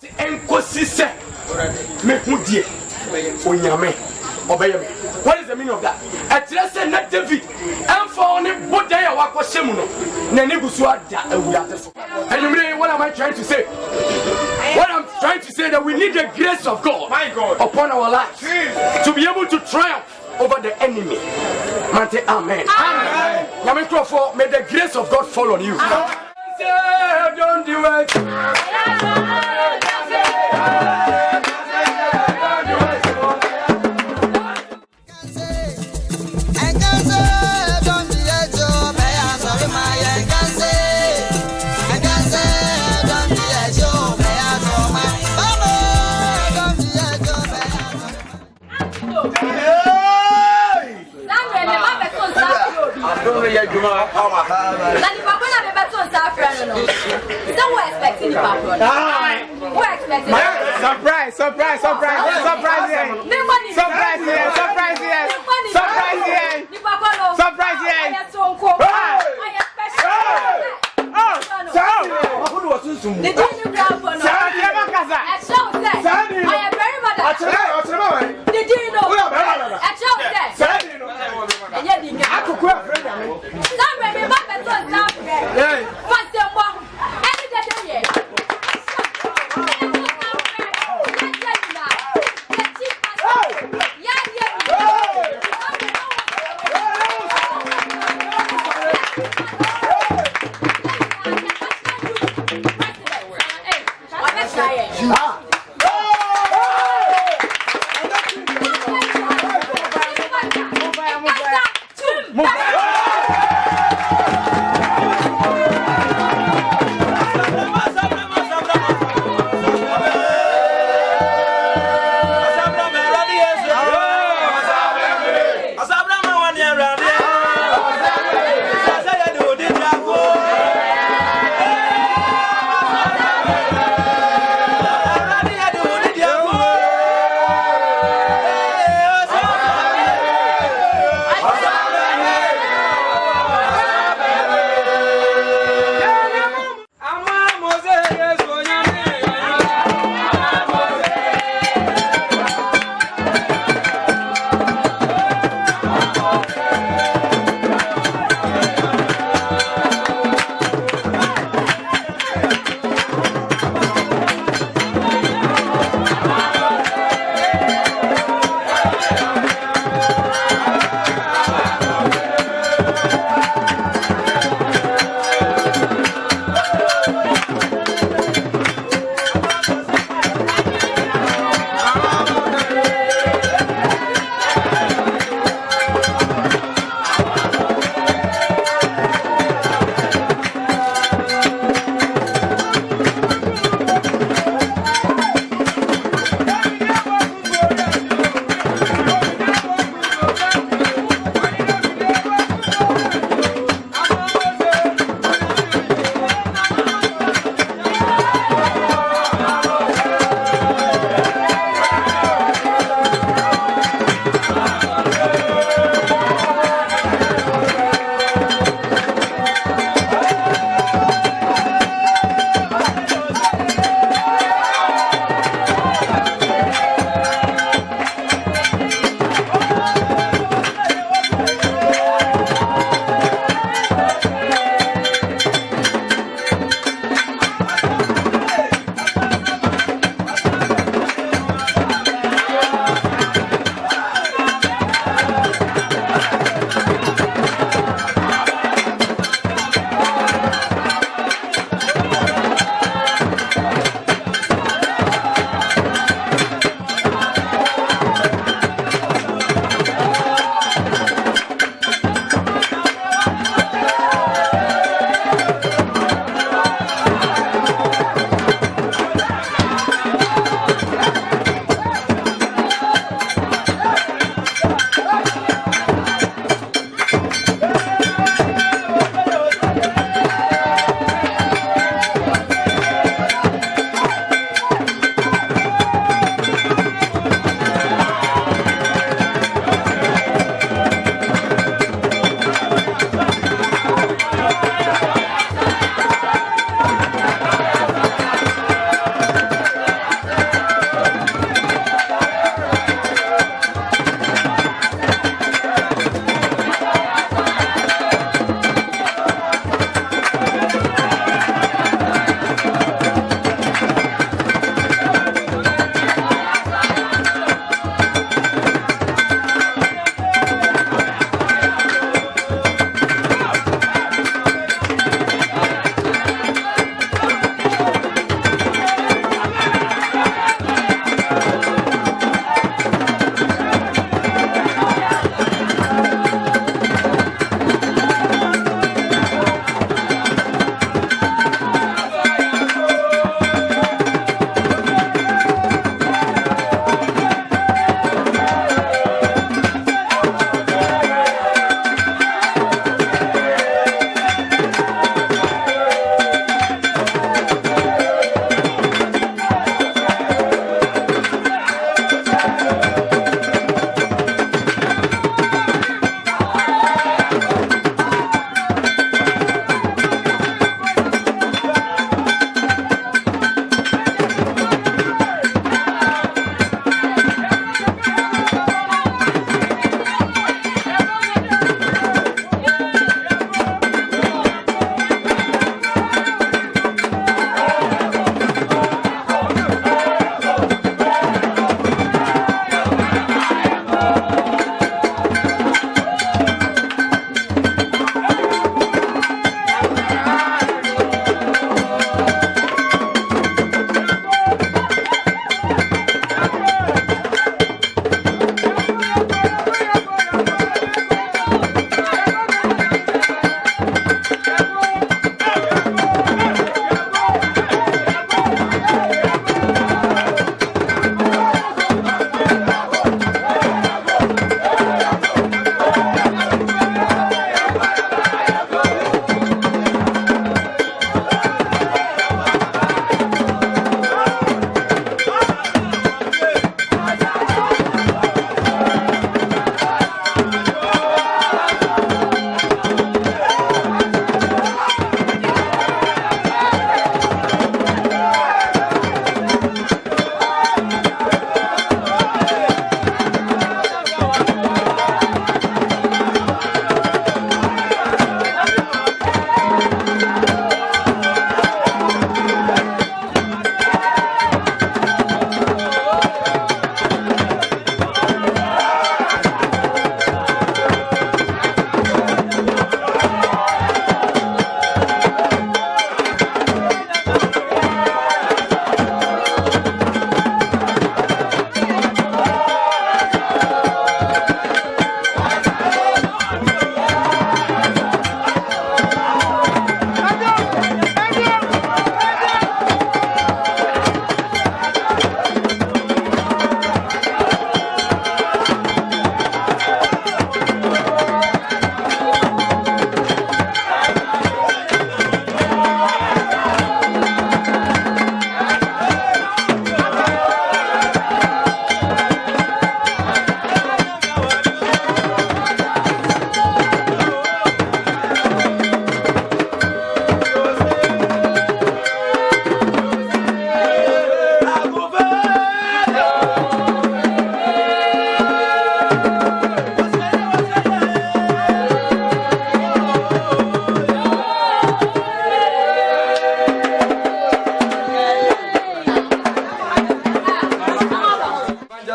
Enkosise me hudie Onyame obeyeme. What is the meaning of that? Atrese na David emfa oni bodan ya wakose mu no na ne gusu ada awuate so. And what am I trying to say? What I'm trying to say that we need the grace of God, my God, upon our lives to be able to triumph over the enemy. Mante amen. Amen. May the grace of God fall on you. Don't do it.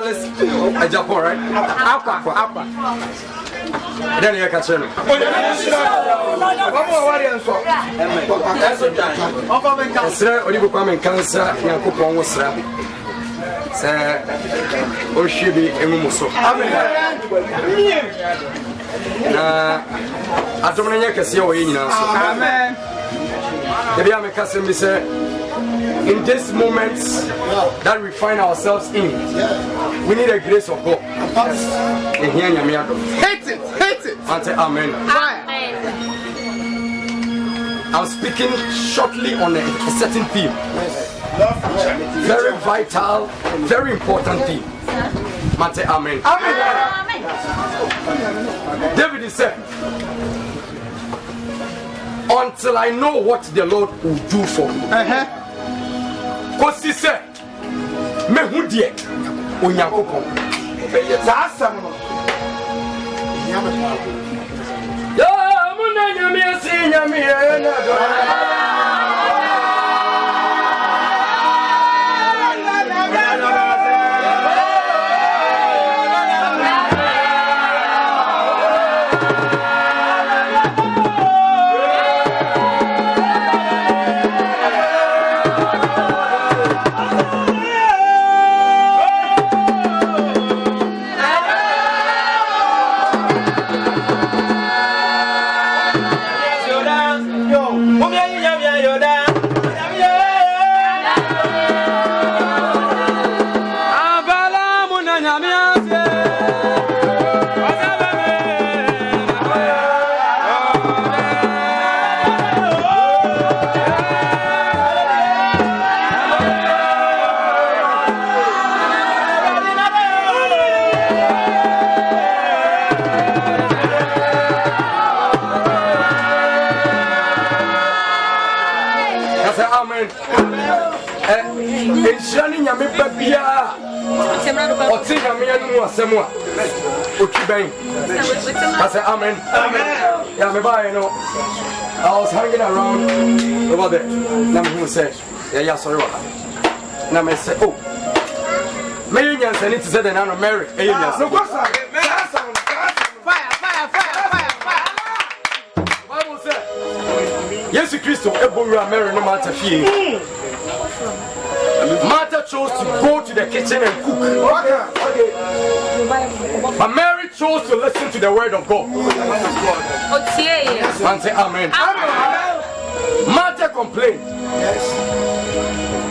evangelist Japan, right? Aqua. Then you can turn. Sir, when you come in cancer, you can cook on sir. Or she be a muso. I don't know can see your in amen. Maybe I'm a cousin, we say, in this moment that we find ourselves in, we need the grace of God. Hate it. And say amen. I'm speaking shortly on a certain theme. Very vital, very important theme. And say amen. David said, until I know what the Lord will do for me. Because he said, me who dear, Onyame. Discerning Onyame babia oti Onyame anu asemu a okiben. I say amen. Yeah, me buy you know. I was hanging around over there. Now me say, yeah, sorry what. Now me say, oh, me union say need to say the name of Mary. No go sir. Fire. Bible say, Jesus Christ eburu Mary no matter fie. Martha chose to go to the kitchen and cook. But Mary chose to listen to the word of God. And say amen. Martha complained.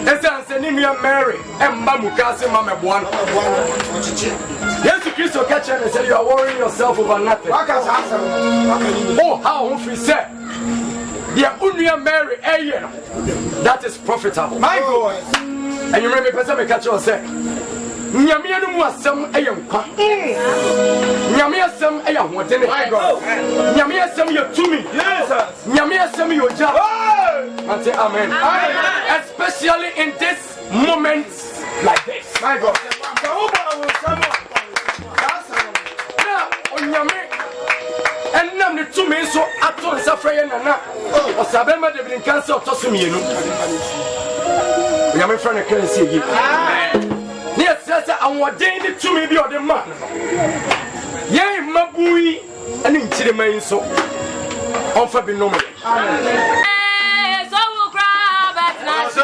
Yes, Mary and Mamukasi Mama Buan. Yes, Christ catch him and said, you are worrying yourself over nothing. Oh, how he said, the Onyame Mary, that is profitable. My God. And you remember, person me catch you say, Onyame anu mu asem eyenkwa. Onyame asem eyahotene. My God. Onyame asem ye tumi. Jesus. Onyame asem ye oja. And say amen. Especially in this moment like this. My God. Onyame enam ne tumi so ato nsafreye nana. OSABARIMA David cancer otosumienu. We are my friend, I can't see you. Yes, I want Danny to me be on the man. Yea, Mabui, and into the main so. On Fabi no man. So we'll grab at last.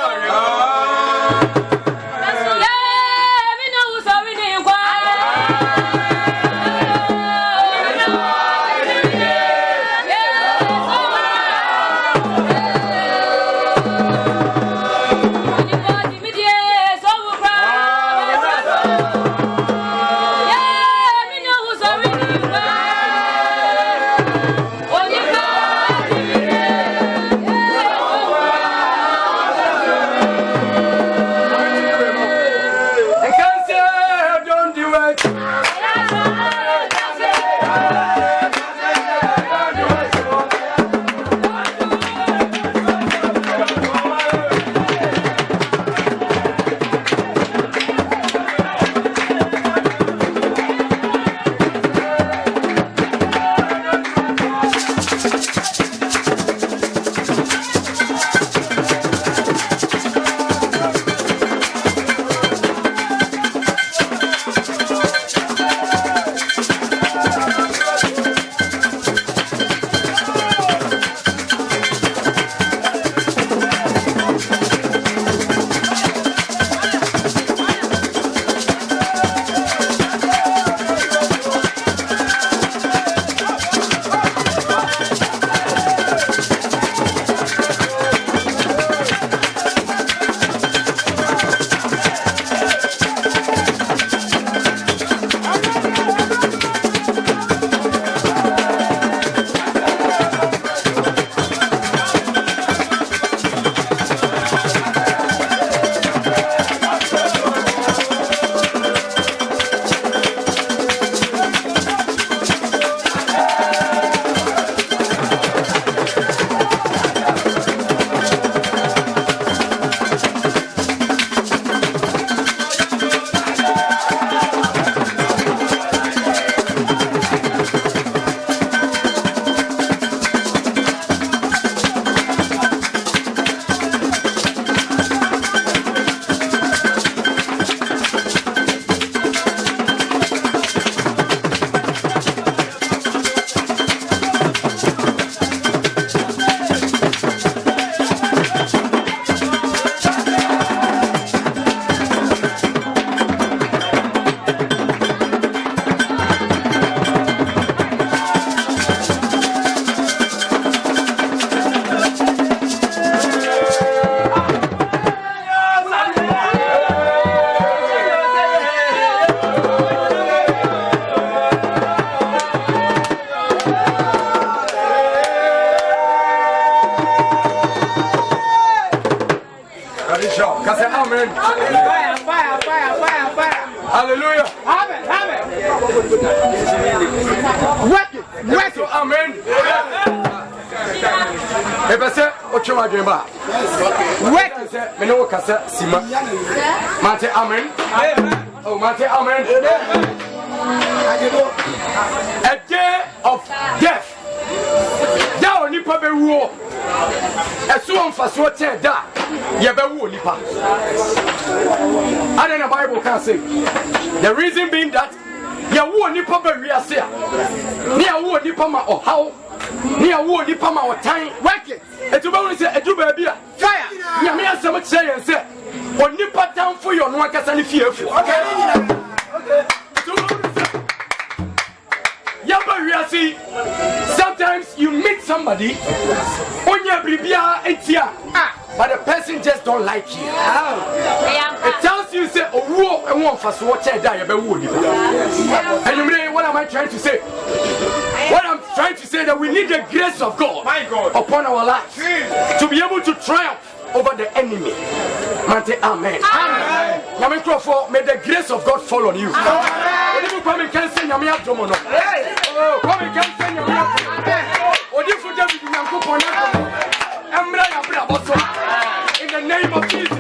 Hallelujah. Amen. Work it. Amen. Ebese ochuma dwemba. Work it. Me no kasa sima. Mate amen. Oh, mate amen. A day of death. Da oni pa be wo. Esu on faso che da. Ye be wo nipa. And then the Bible can say the reason being that ye wo nipa be wiase a. Ne wo nipa ma ohaw. Ne wo nipa ma otan. Work it. Etu be won say edu ba bia. Fire. Nyame asem kire yen say onipa tanfo yo no akasa ne fiefu. Okay. Sometimes you meet somebody but the person just don't like you. It tells you say and what am I trying to say? What I'm trying to say that we need the grace of God upon our lives to be able to triumph over the enemy. Amen. May the grace of God fall on you. Come and cancel your Adom. Oh, come and cancel your in the name of Jesus.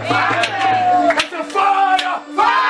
It's a fire! Fire!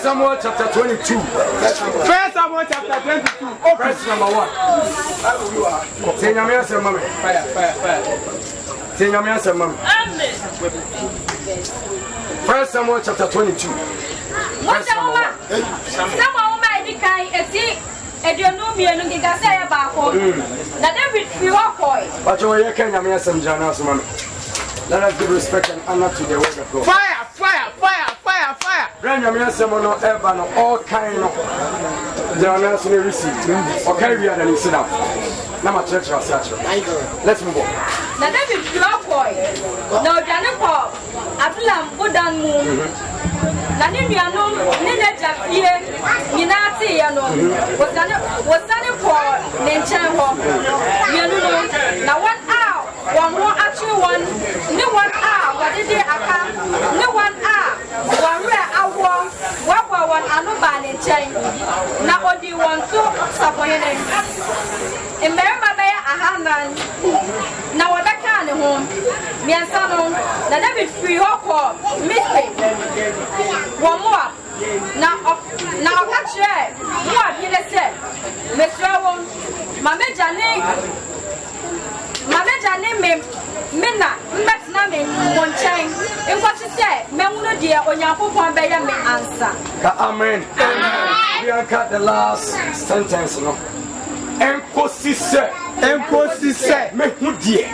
Samuel chapter 22. 1 Samuel chapter 22. Verse number 1. Say Onyame asem mama. Fire. Say Onyame asem mama. Amen. 1 Samuel chapter 22. Verse number 1. Someone might be kind and see. And you know me and you can say about that David Fiwakoy. But you can Onyame asem jana so mama. Let us give respect and honor to the word of God. Fire. Bring Onyame asem no ever no all kind of the honors we receive. Okay, we are the sit down. Now my church was saturated. Let's move on. Now David Fiwakoy. Now Janeko. Abdullah Budan Moon. Na ni nuanom ni na jafie nyina ate ya no wasane ko ne nchen ho yenu no na one hour one more actually one ni 1 hour wadede aka ni 1 hour wanre awo wabwa one anoba ne nchen na odi won so sapoyene emberma be ahanan na wadaka ne ho miensa no na David free ho ko mistake one more now catch it. What did I say? Mr. Mama Jane, Mina, Metnami, one chain. And what you say, Memuno dear, on your poop on Bay me answer. Amen. We are cut the last sentence. No. Enkosise, me hudie,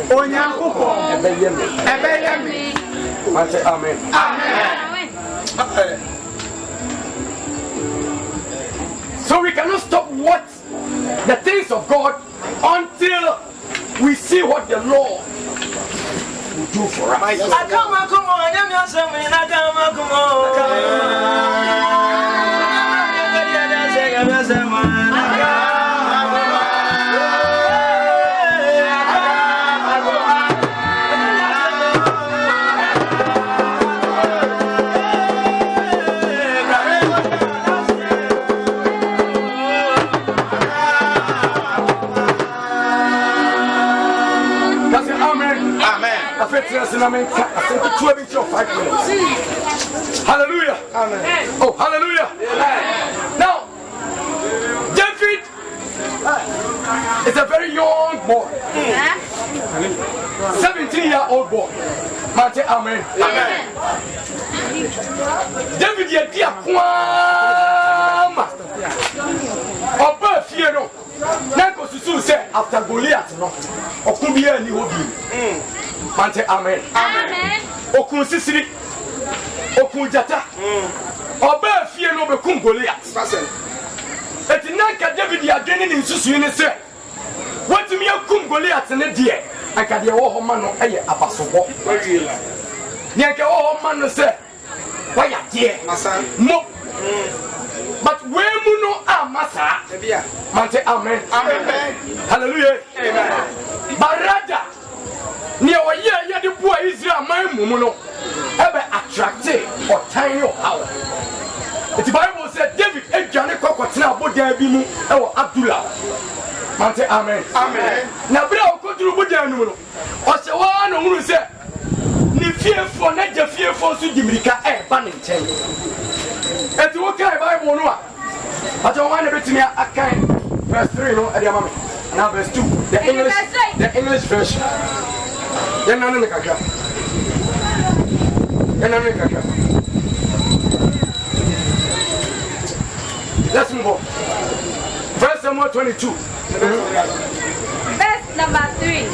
Onyankopon, ebeyeme. Amen. So we cannot stop what the things of God until we see what the Lord will do for us. I said 5 minutes. Hallelujah. Amen. Oh, hallelujah. Amen. Now, David is a very young boy. 17-year-old boy. Mante, amen. Amen. David ye dia kwama. Oba fie no. Na ko susu say after Goliath no. Okubia ni hobi. Mante, amen. Amen. Okun sisiri. Okun jata. Oba fie no be kun Goliath. Eti nanka David ya dwene ni nsusu ni say. Watumi akum Goliath ne de. Aka de wo ho ma no eye abasobo. Nyanka wo ho ma no say. Why ya de? Mo. But when you know amasa. Mante, amen. Amen. Hallelujah. Amen. Barada. Near a year, the poor Israel, my muno, ever attracted or tiny or how. The Bible said, David, a Johnny Cocotina, Bodabimu, or Abdullah. Mante, amen. Amen. Now, Bro, go to Bodanuno. Or the one who said, Ni fearful, not the fearful to Dimrica, a banning chain. And to what kind of Bible, no. I don't want to be to me a kind. Verse 3, no, Adom. Now, verse 2, the English version. Then none in the kaka. Let's move on. Verse Samuel 22. Verse number 3.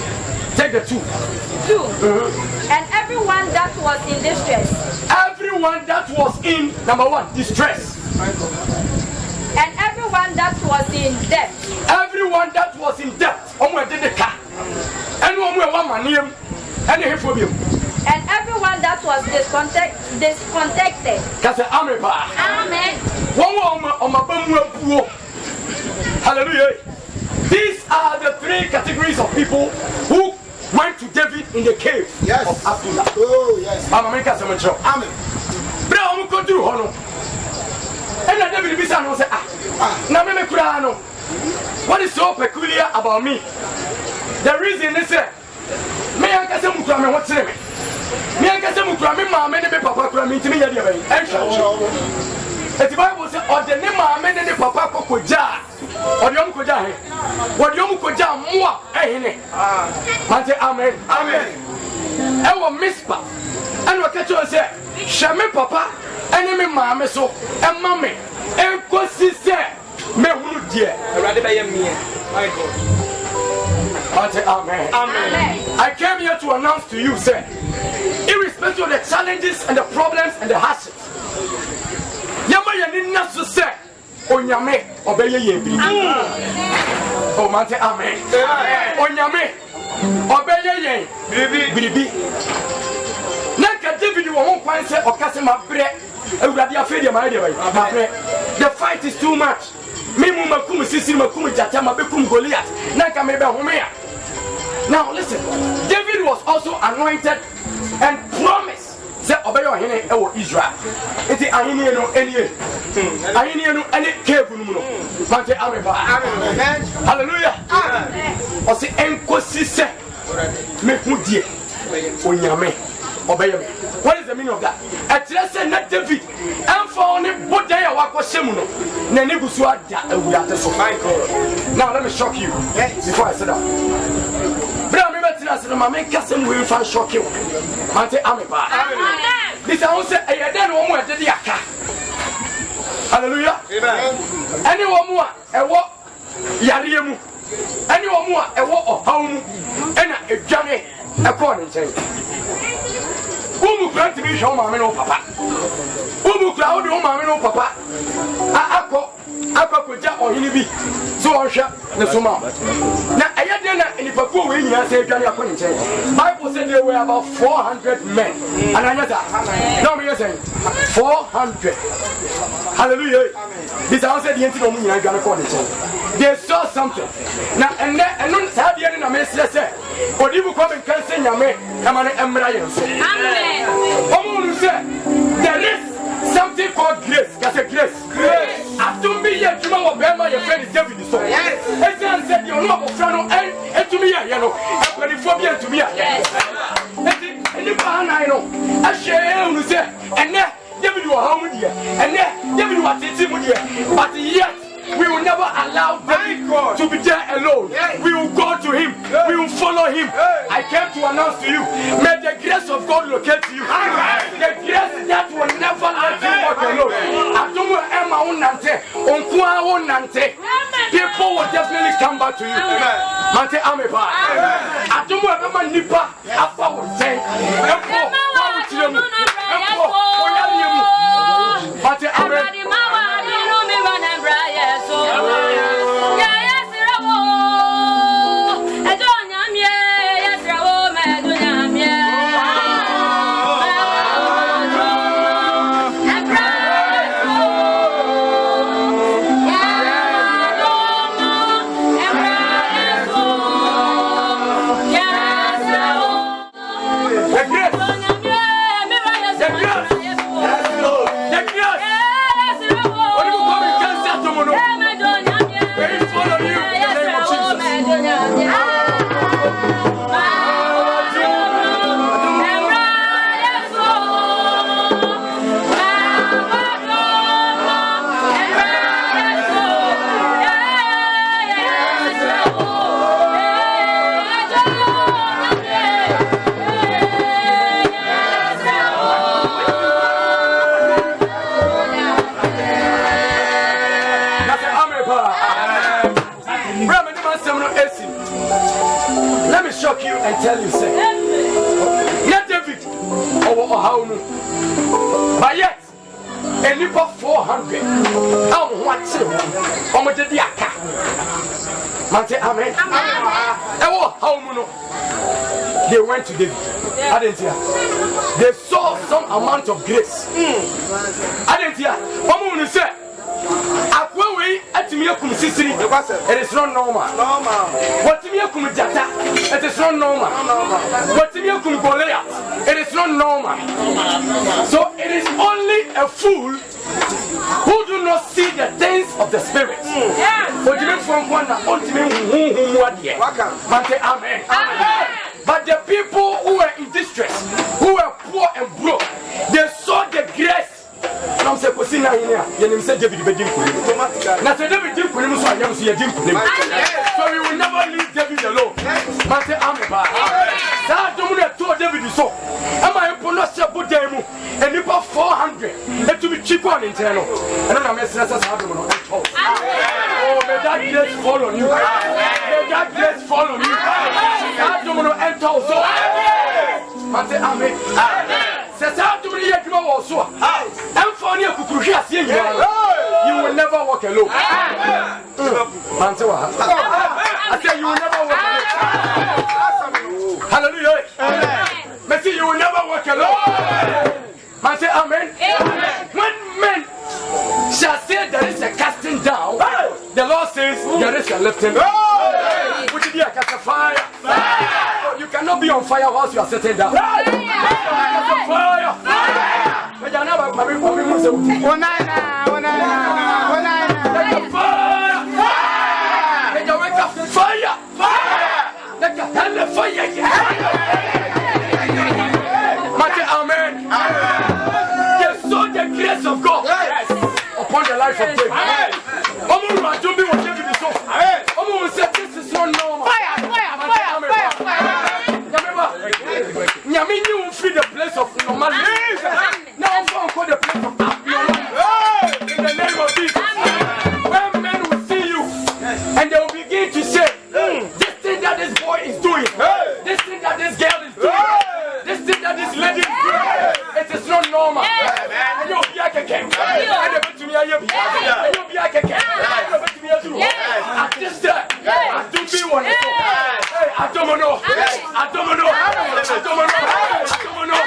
Take the 2. And everyone that was in distress. Everyone that was in, number 1, distress. And everyone that was in debt. Everyone that was in debt. Omwe did the car. And omwe wa manium. And everyone that was discontented. Amen. Hallelujah. These are the 3 categories of people who went to David in the cave of Abdullah. Oh, yes. Amen. And David Bisano said, what is so peculiar about me? The reason is that me and Kasamukrame what's name? Me ankasa mu kura me maame ne me papa kura me ntimi nya de bayi. The Bible says, or the name of men and the papa koja, or the Omkoja, what the Omkoja more, eh? Amen. Amen. I will miss papa. And what you say, Shame papa, enemy mamma so, and mammy, and consist, me who dear, rather by me. Amen. Amen. I came here to announce to you, sir, irrespective of the challenges and the problems and the hardships. Yama yani nasu se Onyame obeye yebi. Oh mante amen. Onyame obeye yen biribi. Nanka David wo ho kwan se okase mabre awurade afede ma de bai. Mabre. The fight is too much. Me mu makum sisi makum jata mabekum Goliath. Nanka me be home ya. Now listen. David was also anointed and promised. Say obey your hene e Israel. Iti ahini no enie. Ahini no ene kebu no no. Mante amen. Hallelujah. Amen. O se enkosi se me hudie. Onyame obey me. What is the meaning of that? Etre se na David emfa oni bodan ya wakohye no. Na ne gusu ada awurade so. Now let me shock you before I sit down. Mama kasem we fan shock you. Mante amen. This I say e den wo mo e de aka. Hallelujah. Amen. Any wo mo a e wo yare mu. Any wo mo a e wo ohaw mu. Ena edwane e ko ne nchen. Umu grant me show mama no papa. Umu cloud o mama no papa. Akọ koja ohini bi. So ohwa ne so ma. Na ayade na enipaku we nyina say adwane akọ nchen. Bible said there were about 400 men. And another. No me say 400. Hallelujah. This I said the entity no nyina adwane akọ nchen. They saw something. Na eno sa bia na me say odibu come and can say nyame e ma ne emra yenso. Amen. Omo say there is something called grace. That's a grace. Grace. After me, you know, your friend is David. So, yes. And said, you know, friend, and to me, you know, I'm going to me. Yes. And the man I know, I share you say, and then David was home with you, and then David was sitting with you, but yet. We will never allow David to be there alone. We will go to him. We will follow him. I came to announce to you, may the grace of God locate you. The grace that will never let you walk alone. Adom Emma unante, onkwa unante. People will definitely come back to you. Mante amepa. Adom Emma nipa afa unte. Empo wawutiremu. Empo oyaliemu. Mante amepa. Let me shock you and tell you, say, not David, but yet, a nipper 400. I'm watching. I'm the Diaka. Mante, amen. They went to David. I didn't hear. They saw some amount of grace. I didn't hear. One say, it is not normal. What it is not normal. What it is not normal. So it is only a fool who do not see the things of the spirit. Amen. But the people who were in distress, who were poor and broke, they saw the grace. I'm saying, Cosina here, you said David Bedin. Now, David didn't put him so I am so we will never leave David alone. Master Ameba. That don't told David so. Am I pronounce a good demo and you put 400 and to be cheap on internal. And I'm a message as Adom. Oh, may that grace fall on you. May that grace fall on you. Adom no enter also. Master Amen. Says Adom yet also. And for you you will never walk alone. I said you will never walk alone. Hallelujah. Messi, you will never walk alone. Man say amen. When men shall say there is a casting down, the Lord says there is a lifting up. Would you be a cast of fire? You cannot be on fire whilst you are sitting down. Fire. Amen. They saw the grace of God upon the life of David. This is not normal. Onyame you will free the place of normality. Now I'm going to call the place of abnormality. In the name of Jesus. When men will see you and they will begin to say, this thing that this boy is doing, this thing that this girl is doing, this thing that this lady is doing, it is not normal. And you'll be like a king. And you'll be like a king. And you'll be like a king. At this time, I do be one. I don't know. I don't know. I don't know.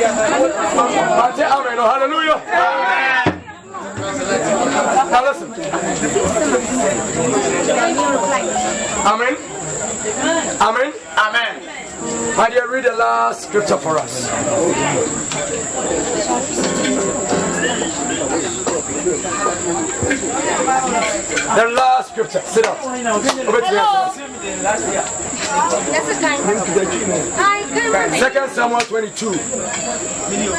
Amen. Hallelujah. Now listen. Amen. Amen. Amen. My dear, read the last scripture for us. The last scripture. Sit down. Second Samuel 22.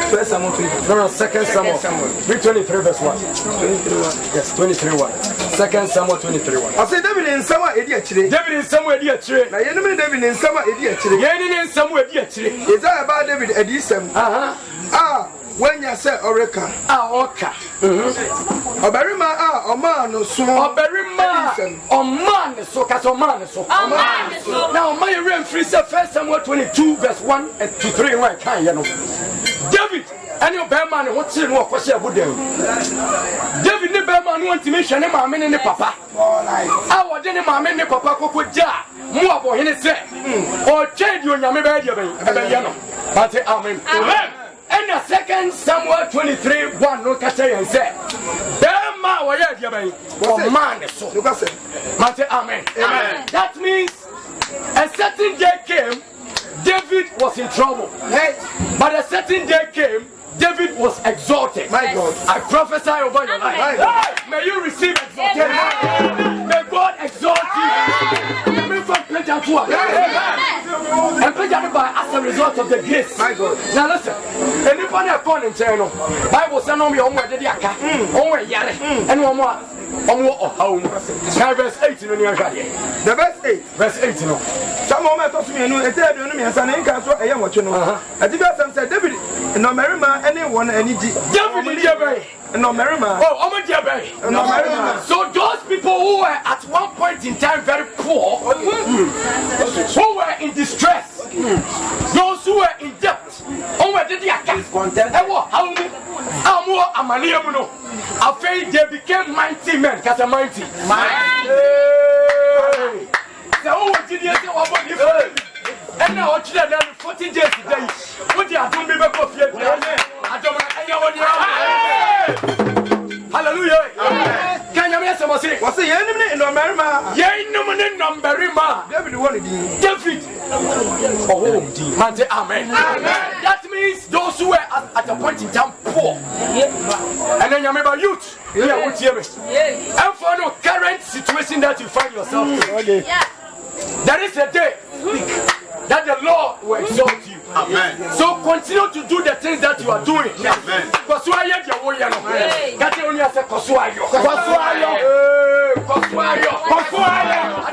First Samuel 22. No, Second Samuel. Read 23 verse 1. 23:1. Yes, 23:1. Second Samuel 23:1. I say David in Samuel Ediachire. David in Samuel Ediachire. Now you know David in Samuel Ediachire. You in Samuel Ediachire. Is that about David Edisem? When you say Oreka, Oka, Obarima, Oman, so Obarima, Oman, so Casoman, so now my room free first Samuel 22 verse 1 and 3 right kind, you know. David, and your bearman what's in what was your David, the bearman wants to mention him, I'm in the papa. I was in my men, the papa could jar more for him, say, or change you in your baby, but amen. And the second Samuel 23:1 no catch and say, Bema wa ya dia ban o man so. Amen. Amen. That means a certain day came, David was in trouble. But a certain day came, David was exalted. My God, I prophesy over your life. May you receive exaltation. May God exalt you. And presented by as a result of the grace. My God. Now listen, anybody upon in channel, Bible said on me on where the Yaka, on where Yare, and one more. Home. Verse 18 on your the verse 8. Verse 18. Some moment of me, and tell you, and son, and can't I am what you know. I think I said, David, no Marima, anyone, any David, no Marima. Oh, my dear baby. No Marima. So those people who were at one point in time very poor, who were in distress, those who were in debt, who were the content, after they became mighty men, because mighty. So what did you say about you? And now what you done 40 days today? What you are doing before hallelujah. Can you say what's the enemy in America? Yea, no man in America. David wanted David. Oh, amen. Amen. That means those who were at a point in time poor. And then you remember youth. Yeah, what you mean? And for the current situation that you find yourself in. Okay. Yeah. There is a day that the Lord will exalt you. Amen. So continue to do the things that you are doing. Amen. Because you are your way. That's the only answer. Because you are your. I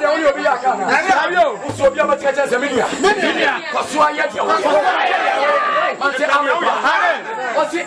don't want to be a car. So be able to catch a media. Because you are your. What's the